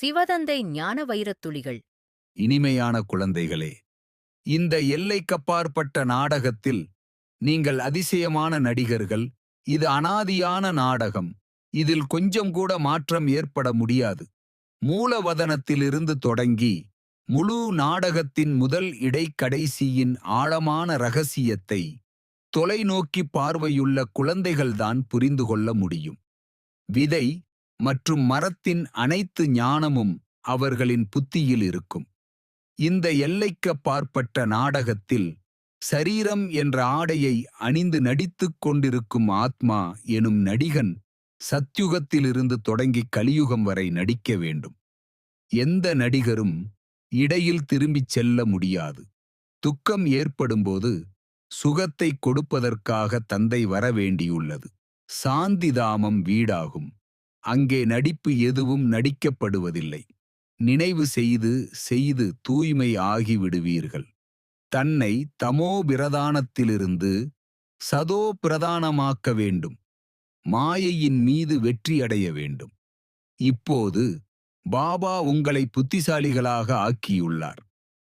சிவதந்தை ஞான வைரத்துளிகள். இனிமையான குழந்தைகளே, இந்த எல்லைக்கப்பாற்பட்ட நாடகத்தில் நீங்கள் அதிசயமான நடிகர்கள். இது அனாதியான நாடகம். இதில் கொஞ்சம் கூட மாற்றம் ஏற்பட முடியாது. மூலவதனத்திலிருந்து தொடங்கி முழு நாடகத்தின் முதல் இடைக்கடைசியின் ஆழமான ரகசியத்தை தொலைநோக்கி பார்வையுள்ள குழந்தைகள்தான் புரிந்து கொள்ள முடியும். விதை மற்றும் மரத்தின் அனைத்து ஞானமும் அவர்களின் புத்தியில் இருக்கும். இந்த எல்லைக்கப்பாற்பட்ட நாடகத்தில் சரீரம் என்ற ஆடையை அணிந்து நடித்துக் கொண்டிருக்கும் ஆத்மா எனும் நடிகன் சத்யுகத்திலிருந்து தொடங்கி கலியுகம் வரை நடிக்க வேண்டும். எந்த நடிகரும் இடையில் திரும்பிச் செல்ல முடியாது. துக்கம் ஏற்படும்போது சுகத்தை கொடுப்பதற்காக தந்தை வரவேண்டியுள்ளது. சாந்திதாமம் வீடாகும். அங்கே நடிப்பு எதுவும் நடிக்கப்படுவதில்லை. நினைவு செய்து செய்து தூய்மை ஆகிவிடுவீர்கள். தன்னை தமோ பிரதானத்திலிருந்து சதோ பிரதானமாக்க வேண்டும். மாயையின் மீது வெற்றியடைய வேண்டும். இப்போது பாபா உங்களை புத்திசாலிகளாக ஆக்கியுள்ளார்.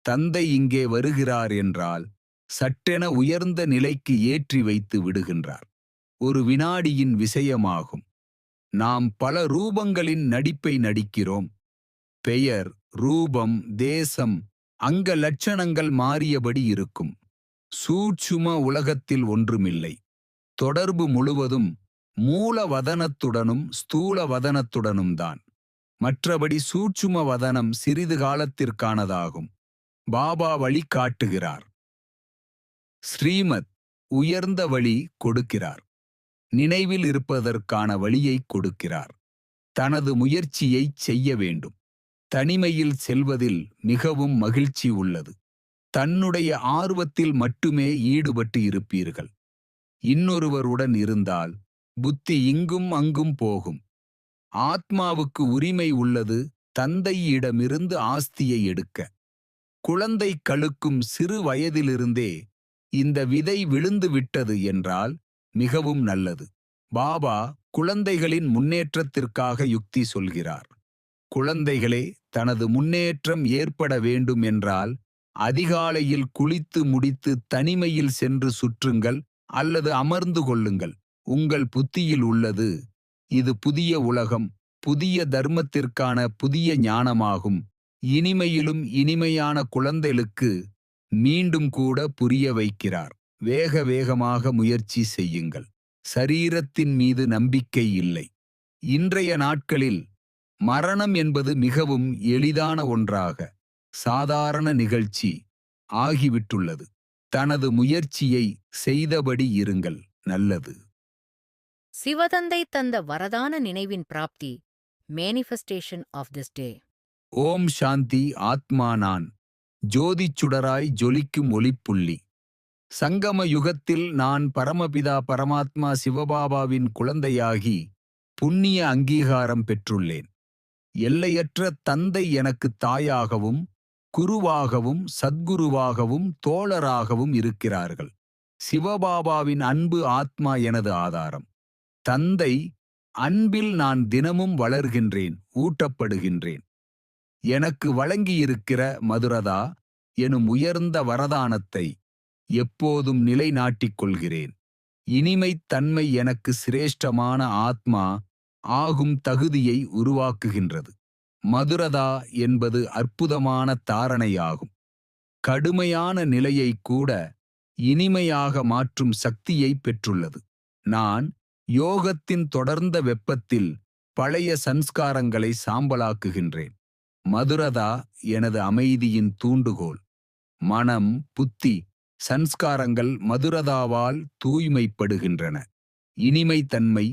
தந்தை இங்கே வருகிறார் என்றால் சட்டென உயர்ந்த நிலைக்கு ஏற்றி வைத்து விடுகின்றார். ஒரு வினாடியின் விஷயமாகும். நாம் பல ரூபங்களின் நடிப்பை நடிக்கிறோம். பெயர், ரூபம், தேசம், அங்க லட்சணங்கள் மாறியபடி இருக்கும். சூட்சும உலகத்தில் ஒன்றுமில்லை. தொடர்பு முழுவதும் மூலவதனத்துடனும் ஸ்தூல வதனத்துடனும் தான். மற்றபடி சூட்சும வதனம் சிறிது காலத்திற்கானதாகும். பாபா வழி காட்டுகிறார். ஸ்ரீமத் உயர்ந்த வழி கொடுக்கிறார். நினைவில் இருப்பதற்கான வழியை கொடுக்கிறார். தனது முயற்சியைச் செய்ய வேண்டும். தனிமையில் செல்வதில் மிகவும் மகிழ்ச்சி உள்ளது. தன்னுடைய ஆர்வத்தில் மட்டுமே ஈடுபட்டு இருப்பீர்கள். இன்னொருவருடன் இருந்தால் புத்தி இங்கும் அங்கும் போகும். ஆத்மாவுக்கு உரிமை உள்ளது தந்தையிடமிருந்து ஆஸ்தியை எடுக்க. குழந்தை கழுக்கும் சிறு வயதிலிருந்தே இந்த விதை விழுந்து விட்டது என்றால் மிகவும் நல்லது. பாபா குழந்தைகளின் முன்னேற்றத்திற்காக யுக்தி சொல்கிறார். குழந்தைகளே, தனது முன்னேற்றம் ஏற்பட வேண்டும் என்றால் அதிகாலையில் குளித்து முடித்து தனிமையில் சென்று சுற்றுங்கள் அல்லது அமர்ந்து கொள்ளுங்கள். உங்கள் புத்தியில் உள்ளது. இது புதிய உலகம், புதிய தர்மத்திற்கான புதிய ஞானமாகும். இனிமையிலும் இனிமையான குழந்தைகளுக்கு மீண்டும் கூட புரிய வைக்கிறார். வேக வேகமாக முயற்சி செய்யுங்கள். சரீரத்தின் மீது நம்பிக்கை இல்லை. இன்றைய நாட்களில் மரணம் என்பது மிகவும் எளிதான ஒன்றாக, சாதாரண நிகழ்ச்சி ஆகிவிட்டுள்ளது. தனது முயற்சியை செய்தபடி இருங்கள். நல்லது. சிவதந்தை தந்த வரதான நினைவின் பிராப்தி. Manifestation of this day. ஓம் சாந்தி. ஆத்மா நான். ஜோதிச் சுடராய் ஜொலிக்கும் ஒளிப்புள்ளி. சங்கம யுகத்தில் நான் பரமபிதா பரமாத்மா சிவபாபாவின் குழந்தையாகி புண்ணிய அங்கீகாரம் பெற்றுள்ளேன். எல்லையற்ற தந்தை எனக்கு தாயாகவும் குருவாகவும் சத்குருவாகவும் தோழராகவும் இருக்கிறார்கள். சிவபாபாவின் அன்பு ஆத்மா எனது ஆதாரம். தந்தை அன்பில் நான் தினமும் வளர்கின்றேன், ஊட்டப்படுகின்றேன். எனக்கு வழங்கியிருக்கிற மதுரதா எனும் உயர்ந்த வரதானத்தை எப்போதும் நிலைநாட்டிக் கொள்கிறேன். இனிமைத் தன்மை எனக்கு சிரேஷ்டமான ஆத்மா ஆகும் தகுதியை உருவாக்குகின்றது. மதுரதா என்பது அற்புதமான தாரணையாகும். கடுமையான நிலையை கூட இனிமையாக மாற்றும் சக்தியை பெற்றுள்ளது. நான் யோகத்தின் தொடர்ந்த வெப்பத்தில் பழைய சன்ஸ்காரங்களை சாம்பலாக்குகின்றேன். மதுரதா எனது அமைதியின் தூண்டுகோல். மனம், புத்தி, சன்ஸ்காரங்கள் மதுரதாவால் தூய்மைப்படுகின்றன. இனிமைத்தன்மை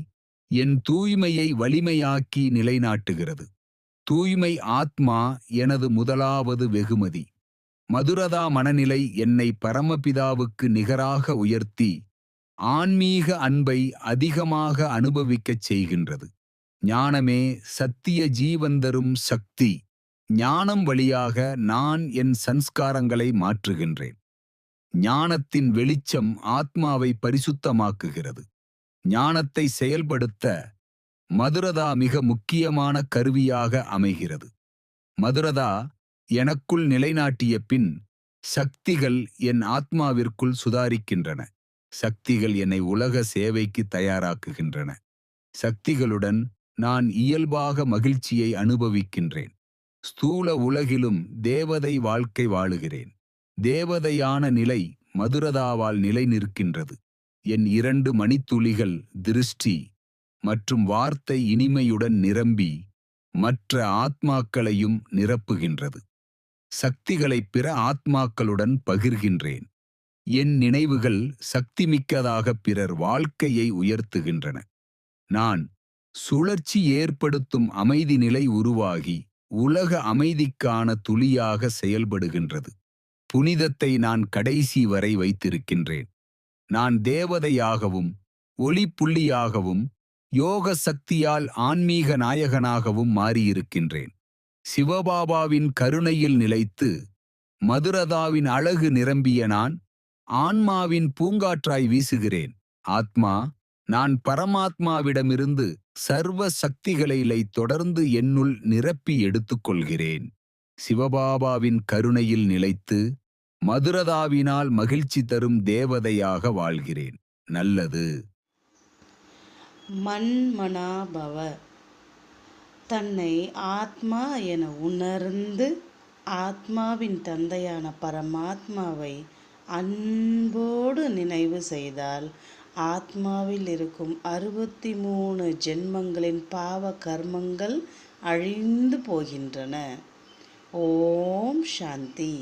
என் தூய்மையை வலிமையாக்கி நிலைநாட்டுகிறது. தூய்மை ஆத்மா எனது முதலாவது வெகுமதி. மதுரதா மனநிலை என்னை பரமபிதாவுக்கு நிகராக உயர்த்தி ஆன்மீக அன்பை அதிகமாக அனுபவிக்கச் செய்கின்றது. ஞானமே சத்திய ஜீவந்தரும் சக்தி. ஞானம் வழியாக நான் என் சன்ஸ்காரங்களை மாற்றுகின்றேன். ஞானத்தின் வெளிச்சம் ஆத்மாவை பரிசுத்தமாக்குகிறது. ஞானத்தை செயல்படுத்த மதுரதா மிக முக்கியமான கருவியாக அமைகிறது. மதுரதா எனக்குள் நிலைநாட்டிய பின் சக்திகள் என் ஆத்மாவிற்குள் சுதாரிக்கின்றன. சக்திகள் என்னை உலக சேவைக்கு தயாராக்குகின்றன. சக்திகளுடன் நான் இயல்பாக மகிழ்ச்சியை அனுபவிக்கின்றேன். ஸ்தூல உலகிலும் தேவதை வாழ்க்கை வாழுகிறேன். தேவதையான நிலை மதுரதாவால் நிலை நிற்கின்றது. என் 2 மணித்துளிகள் திருஷ்டி மற்றும் வார்த்தை இனிமையுடன் நிரம்பி மற்ற ஆத்மாக்களையும் நிரப்புகின்றது. சக்திகளை பிற ஆத்மாக்களுடன் பகிர்கின்றேன். என் நினைவுகள் சக்திமிக்கதாக பிறர் வாழ்க்கையை உயர்த்துகின்றன. நான் சுழற்சி ஏற்படுத்தும் அமைதி நிலை உருவாகி உலக அமைதிக்கான துளியாக செயல்படுகின்றது. புனிதத்தை நான் கடைசி வரை வைத்திருக்கின்றேன். நான் தேவதையாகவும் ஒளிப்புள்ளியாகவும் யோக சக்தியால் ஆன்மீக நாயகனாகவும் மாறியிருக்கின்றேன். சிவபாபாவின் கருணையில் நிலைத்து மதுரதாவின் அழகு நிரம்பிய நான் ஆன்மாவின் பூங்காற்றாய் வீசுகிறேன். ஆத்மா, நான் பரமாத்மாவிடமிருந்து சர்வ சக்திகளை தொடர்ந்து என்னுள் நிரப்பி எடுத்துக்கொள்கிறேன். சிவபாபாவின் கருணையில் நிலைத்து மதுரதாவினால் மகிழ்ச்சி தரும் தேவதையாக வாழ்கிறேன். நல்லது. மன்மனாபவ. தன்னை ஆத்மா என உணர்ந்து ஆத்மாவின் தந்தையான பரமாத்மாவை அன்போடு நினைவு செய்தால் ஆத்மாவில் இருக்கும் 63 ஜென்மங்களின் பாவ கர்மங்கள் அழிந்து போகின்றன. ஓம் சாந்தி.